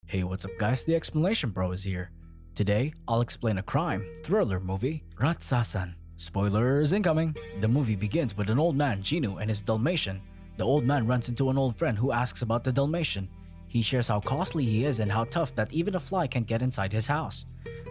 Hey, what's up guys, the Explanation Bro is here. Today, I'll explain a crime thriller movie, Ratsasan. Spoilers incoming! The movie begins with an old man, Ginu, and his Dalmatian. The old man runs into an old friend who asks about the Dalmatian. He shares how costly he is and how tough that even a fly can't get inside his house.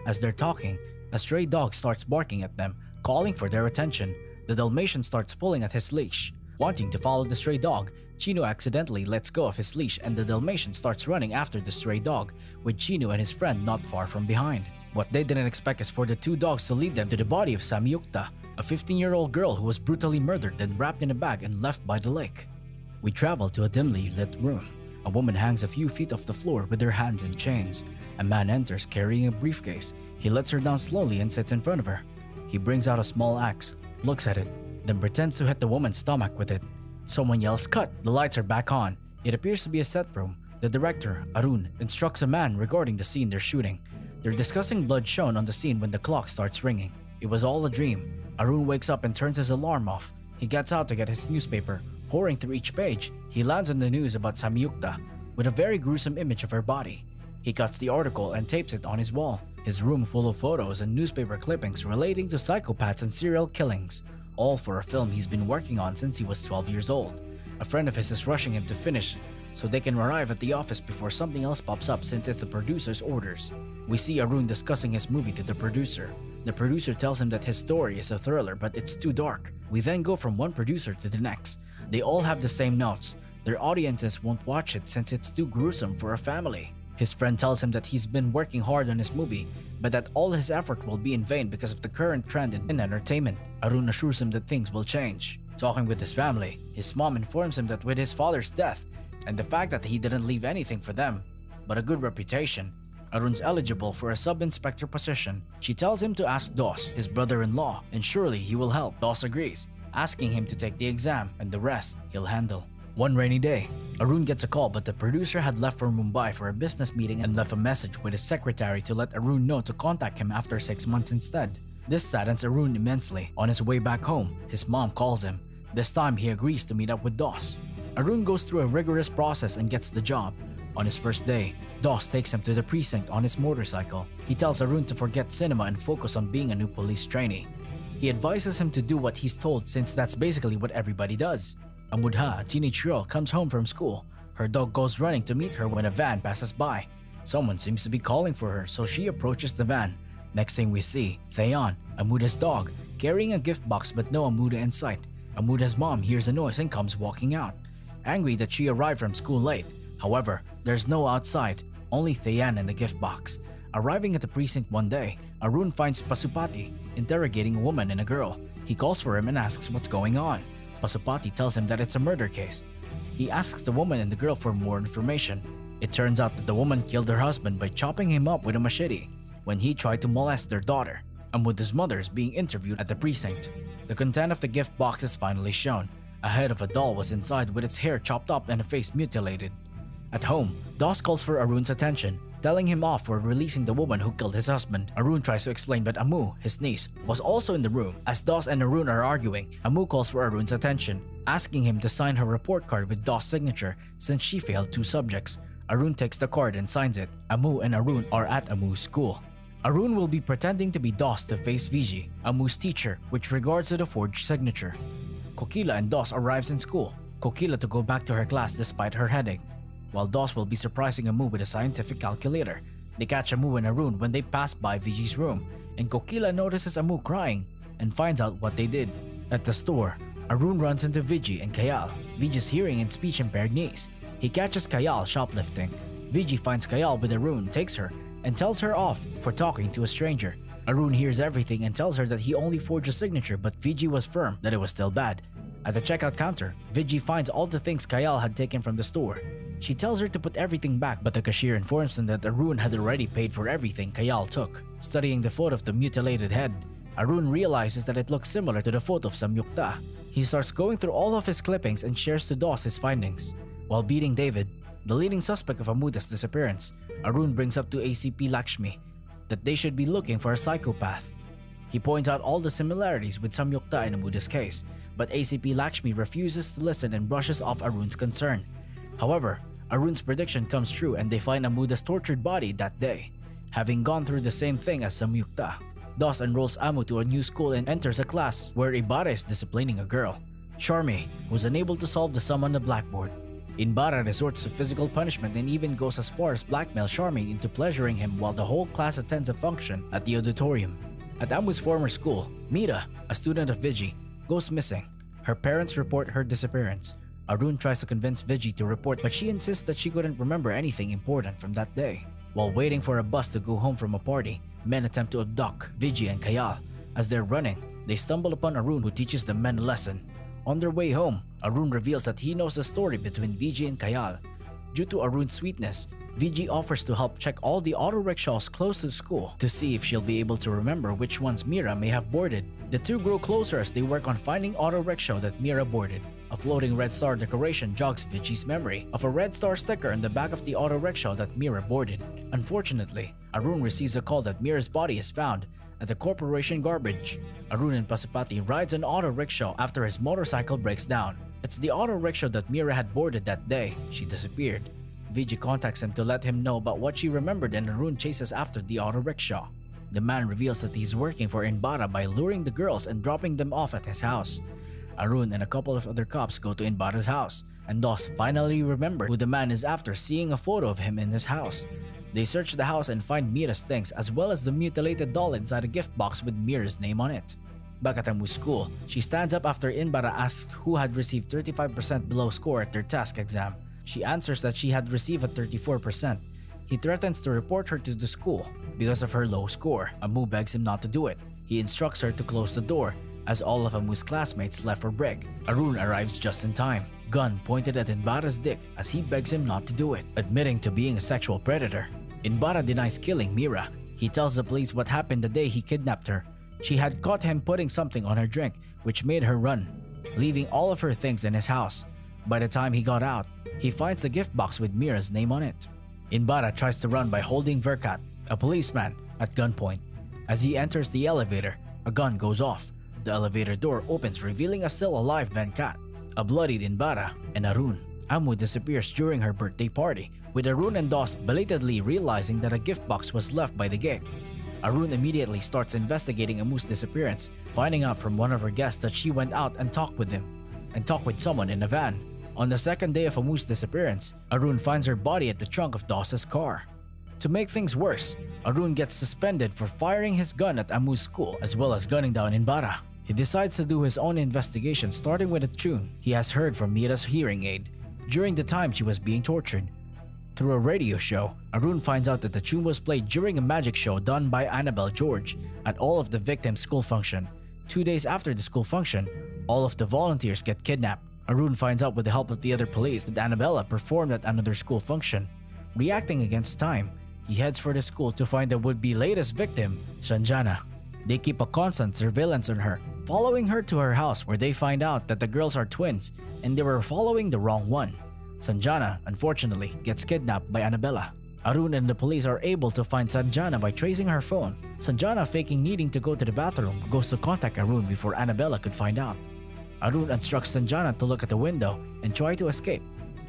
As they're talking, a stray dog starts barking at them, calling for their attention. The Dalmatian starts pulling at his leash. Wanting to follow the stray dog, Chino accidentally lets go of his leash and the Dalmatian starts running after the stray dog, with Chino and his friend not far from behind. What they didn't expect is for the two dogs to lead them to the body of Samyukta, a 15-year-old girl who was brutally murdered then wrapped in a bag and left by the lake. We travel to a dimly lit room. A woman hangs a few feet off the floor with her hands in chains. A man enters carrying a briefcase. He lets her down slowly and sits in front of her. He brings out a small axe, looks at it, then pretends to hit the woman's stomach with it. Someone yells cut, the lights are back on. It appears to be a set room. The director, Arun, instructs a man regarding the scene they're shooting. They're discussing blood shown on the scene when the clock starts ringing. It was all a dream. Arun wakes up and turns his alarm off. He gets out to get his newspaper. Pouring through each page, he lands on the news about Samyukta, with a very gruesome image of her body. He cuts the article and tapes it on his wall. His room full of photos and newspaper clippings relating to psychopaths and serial killings, all for a film he's been working on since he was 12 years old. A friend of his is rushing him to finish so they can arrive at the office before something else pops up since it's the producer's orders. We see Arun discussing his movie to the producer. The producer tells him that his story is a thriller but it's too dark. We then go from one producer to the next. They all have the same notes. Their audiences won't watch it since it's too gruesome for a family. His friend tells him that he's been working hard on his movie, but that all his effort will be in vain because of the current trend in entertainment. Arun assures him that things will change. Talking with his family, his mom informs him that with his father's death, and the fact that he didn't leave anything for them, but a good reputation, Arun's eligible for a sub-inspector position. She tells him to ask Dos, his brother-in-law, and surely he will help. Dos agrees, asking him to take the exam, and the rest he'll handle. One rainy day, Arun gets a call but the producer had left for Mumbai for a business meeting and left a message with his secretary to let Arun know to contact him after 6 months instead. This saddens Arun immensely. On his way back home, his mom calls him. This time he agrees to meet up with Dos. Arun goes through a rigorous process and gets the job. On his first day, Dos takes him to the precinct on his motorcycle. He tells Arun to forget cinema and focus on being a new police trainee. He advises him to do what he's told since that's basically what everybody does. Amudha, a teenage girl, comes home from school. Her dog goes running to meet her when a van passes by. Someone seems to be calling for her, so she approaches the van. Next thing we see, Thayan, Amudha's dog, carrying a gift box but no Amudha in sight. Amudha's mom hears a noise and comes walking out, angry that she arrived from school late. However, there's no outside, only Thayan and the gift box. Arriving at the precinct one day, Arun finds Pasupati interrogating a woman and a girl. He calls for him and asks what's going on. Pasupati tells him that it's a murder case. He asks the woman and the girl for more information. It turns out that the woman killed her husband by chopping him up with a machete when he tried to molest their daughter. Amudha's mother is being interviewed at the precinct. The content of the gift box is finally shown. A head of a doll was inside with its hair chopped up and a face mutilated. At home, Dos calls for Arun's attention, telling him off for releasing the woman who killed his husband. Arun tries to explain but Amu, his niece, was also in the room. As Dos and Arun are arguing, Amu calls for Arun's attention, asking him to sign her report card with Dos' signature since she failed 2 subjects. Arun takes the card and signs it. Amu and Arun are at Amu's school. Arun will be pretending to be Dos to face Viji, Amu's teacher, with regards to the forged signature. Kokila and Dos arrives in school. Kokila to go back to her class despite her headache, while Dos will be surprising Amu with a scientific calculator. They catch Amu and Arun when they pass by Viji's room, and Kokila notices Amu crying and finds out what they did. At the store, Arun runs into Viji and Kayal, Viji's hearing and speech impaired niece. He catches Kayal shoplifting. Viji finds Kayal with Arun, takes her, and tells her off for talking to a stranger. Arun hears everything and tells her that he only forged a signature, but Viji was firm that it was still bad. At the checkout counter, Viji finds all the things Kayal had taken from the store. She tells her to put everything back, but the cashier informs them that Arun had already paid for everything Kayal took. Studying the photo of the mutilated head, Arun realizes that it looks similar to the photo of Samyukta. He starts going through all of his clippings and shares to Dos his findings. While beating David, the leading suspect of Amudha's disappearance, Arun brings up to ACP Lakshmi that they should be looking for a psychopath. He points out all the similarities with Samyukta and Amudha's case, but ACP Lakshmi refuses to listen and brushes off Arun's concern. However, Arun's prediction comes true and they find Amuda's tortured body that day, having gone through the same thing as Samyukta. Dos enrolls Amu to a new school and enters a class where Ibarra is disciplining a girl. Charmy was unable to solve the sum on the blackboard. Ibarra resorts to physical punishment and even goes as far as blackmail Charmy into pleasuring him while the whole class attends a function at the auditorium. At Amu's former school, Mira, a student of Viji, goes missing. Her parents report her disappearance. Arun tries to convince Viji to report, but she insists that she couldn't remember anything important from that day. While waiting for a bus to go home from a party, men attempt to abduct Viji and Kayal. As they're running, they stumble upon Arun, who teaches the men a lesson. On their way home, Arun reveals that he knows the story between Viji and Kayal. Due to Arun's sweetness, Viji offers to help check all the auto rickshaws close to the school to see if she'll be able to remember which ones Mira may have boarded. The two grow closer as they work on finding auto rickshaw that Mira boarded. A floating red star decoration jogs Viji's memory of a red star sticker on the back of the auto rickshaw that Mira boarded. Unfortunately, Arun receives a call that Mira's body is found at the corporation garbage. Arun and Pasupati rides an auto rickshaw after his motorcycle breaks down. It's the auto rickshaw that Mira had boarded that day she disappeared. Viji contacts him to let him know about what she remembered and Arun chases after the auto rickshaw. The man reveals that he's working for Inbara by luring the girls and dropping them off at his house. Arun and a couple of other cops go to Inbara's house, and Dos finally remember who the man is after seeing a photo of him in his house. They search the house and find Mira's things as well as the mutilated doll inside a gift box with Mira's name on it. Back at Amu's school, she stands up after Inbara asks who had received 35% below score at their task exam. She answers that she had received a 34%. He threatens to report her to the school because of her low score. Amu begs him not to do it. He instructs her to close the door as all of Amu's classmates left for break. Arun arrives just in time, gun pointed at Inbara's dick as he begs him not to do it, admitting to being a sexual predator. Inbara denies killing Mira. He tells the police what happened the day he kidnapped her. She had caught him putting something on her drink, which made her run, leaving all of her things in his house. By the time he got out, he finds the gift box with Mira's name on it. Inbara tries to run by holding Verkat, a policeman, at gunpoint. As he enters the elevator, a gun goes off. The elevator door opens, revealing a still alive Venkat, a bloodied Inbara, and Arun. Amu disappears during her birthday party, with Arun and Dos belatedly realizing that a gift box was left by the gate. Arun immediately starts investigating Amu's disappearance, finding out from one of her guests that she went out and talked with someone in a van. On the second day of Amu's disappearance, Arun finds her body at the trunk of Dos's car. To make things worse, Arun gets suspended for firing his gun at Amu's school as well as gunning down Inbara. He decides to do his own investigation, starting with a tune he has heard from Mira's hearing aid during the time she was being tortured. Through a radio show, Arun finds out that the tune was played during a magic show done by Annabelle George at all of the victims' school function. 2 days after the school function, all of the volunteers get kidnapped. Arun finds out with the help of the other police that Annabella performed at another school function. Reacting against time, he heads for the school to find the would-be latest victim, Sanjana. They keep a constant surveillance on her, following her to her house where they find out that the girls are twins and they were following the wrong one. Sanjana, unfortunately, gets kidnapped by Annabella. Arun and the police are able to find Sanjana by tracing her phone. Sanjana, faking needing to go to the bathroom, goes to contact Arun before Annabella could find out. Arun instructs Sanjana to look at the window and try to escape.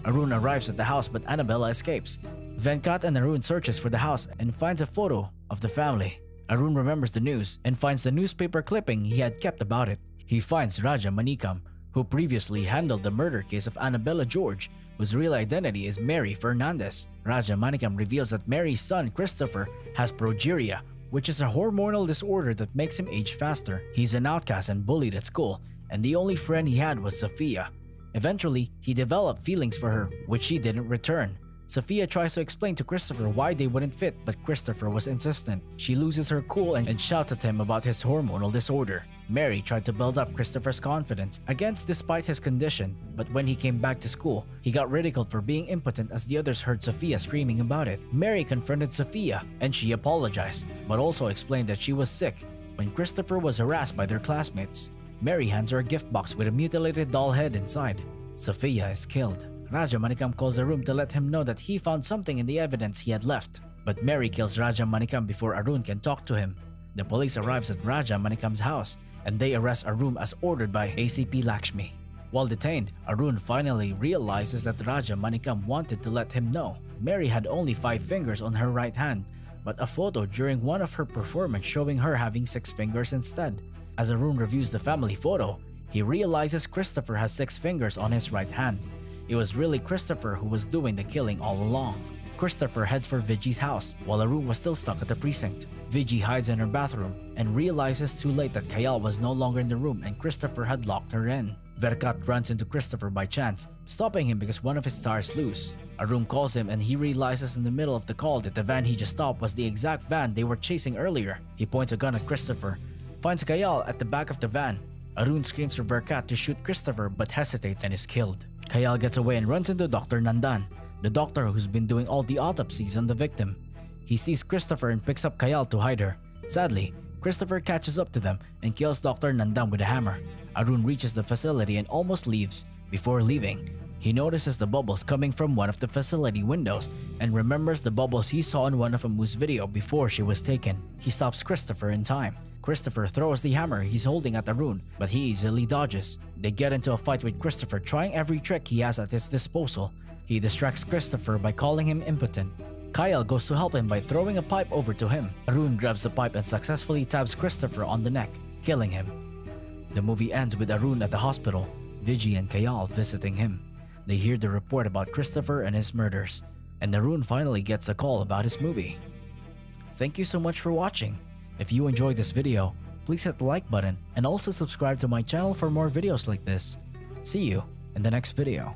Arun arrives at the house but Annabella escapes. Venkat and Arun searches for the house and finds a photo of the family. Arun remembers the news and finds the newspaper clipping he had kept about it. He finds Raja Manikam, who previously handled the murder case of Annabella George, whose real identity is Mary Fernandez. Raja Manikam reveals that Mary's son Christopher has progeria, which is a hormonal disorder that makes him age faster. He's an outcast and bullied at school, and the only friend he had was Sophia. Eventually, he developed feelings for her, which she didn't return. Sophia tries to explain to Christopher why they wouldn't fit, but Christopher was insistent. She loses her cool and shouts at him about his hormonal disorder. Mary tried to build up Christopher's confidence against despite his condition, but when he came back to school, he got ridiculed for being impotent as the others heard Sophia screaming about it. Mary confronted Sophia and she apologized, but also explained that she was sick when Christopher was harassed by their classmates. Mary hands her a gift box with a mutilated doll head inside. Sophia is killed. Raja Manikam calls the room to let him know that he found something in the evidence he had left. But Mary kills Raja Manikam before Arun can talk to him. The police arrives at Raja Manikam's house and they arrest Arun as ordered by ACP Lakshmi. While detained, Arun finally realizes that Raja Manikam wanted to let him know Mary had only 5 fingers on her right hand, but a photo during one of her performances showing her having 6 fingers instead. As Arun reviews the family photo, he realizes Christopher has 6 fingers on his right hand. It was really Christopher who was doing the killing all along. Christopher heads for Viji's house while Arun was still stuck at the precinct. Viji hides in her bathroom and realizes too late that Kayal was no longer in the room and Christopher had locked her in. Venkat runs into Christopher by chance, stopping him because one of his tires loose. Arun calls him and he realizes in the middle of the call that the van he just stopped was the exact van they were chasing earlier. He points a gun at Christopher, finds Kayal at the back of the van. Arun screams for Venkat to shoot Christopher but hesitates and is killed. Kayal gets away and runs into Dr. Nandan, the doctor who's been doing all the autopsies on the victim. He sees Christopher and picks up Kayal to hide her. Sadly, Christopher catches up to them and kills Dr. Nandan with a hammer. Arun reaches the facility and almost leaves. Before leaving, he notices the bubbles coming from one of the facility windows and remembers the bubbles he saw in one of Amu's video before she was taken. He stops Christopher in time. Christopher throws the hammer he's holding at Arun, but he easily dodges. They get into a fight with Christopher trying every trick he has at his disposal. He distracts Christopher by calling him impotent. Kyle goes to help him by throwing a pipe over to him. Arun grabs the pipe and successfully tabs Christopher on the neck, killing him. The movie ends with Arun at the hospital, Viji and Kayal visiting him. They hear the report about Christopher and his murders, and Arun finally gets a call about his movie. Thank you so much for watching. If you enjoyed this video, please hit the like button and also subscribe to my channel for more videos like this. See you in the next video.